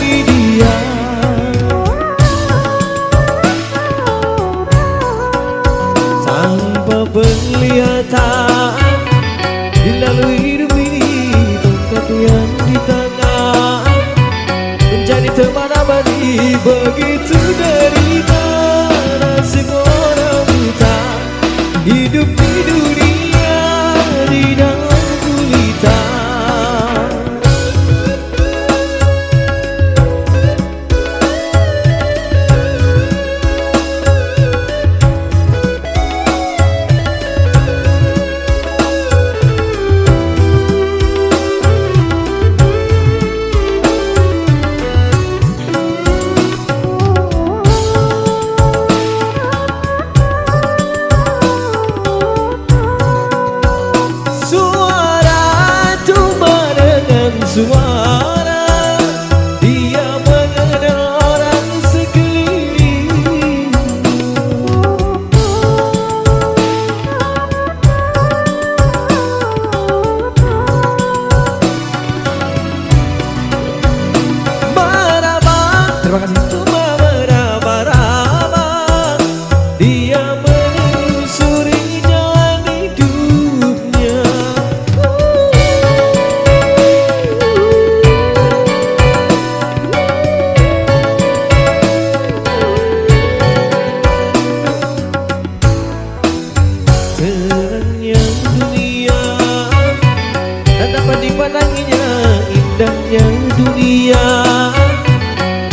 dari dia. Tanpa penglihatan dilalui hidup ini, tongkat yang di tangan menjadi teman abadi. Begitu derita nasib orang buta, hidup di dunia di dalam gulita. Suara dia mengenal orang sekeliling. Meraba, terima kasih. Cuma meraba-raba, dia menelusuri jalan hidupnya. Terangnya dunia tak dapat dipandanginya, indahnya dunia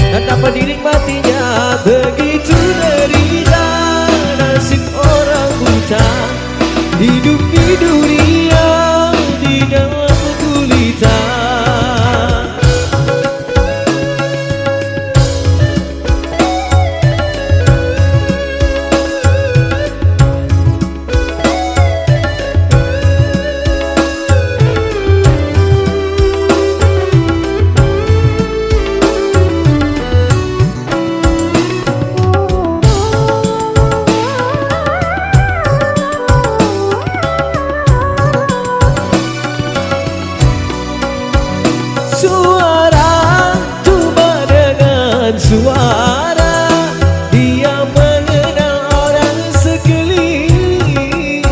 tak dapat dinikmatinya. Begitu derita nasib orang buta, hidup di dunia di dalam gulita. Suara cuma dengan suara dia mengenal orang sekeliling.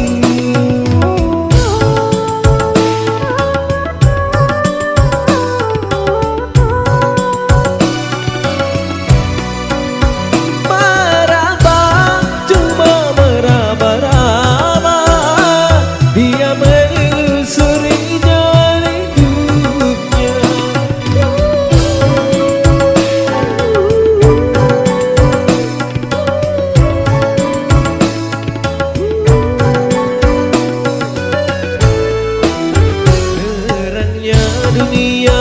Meraba, cuma meraba-raba, dia menelusuri jalan hidupnya. Dunia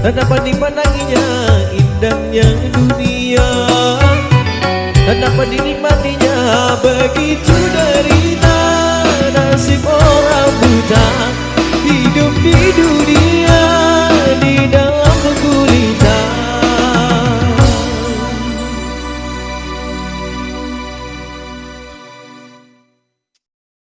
tak dapat dipandanginya, indahnya dunia tak dapat dinikmatinya. Begitu dari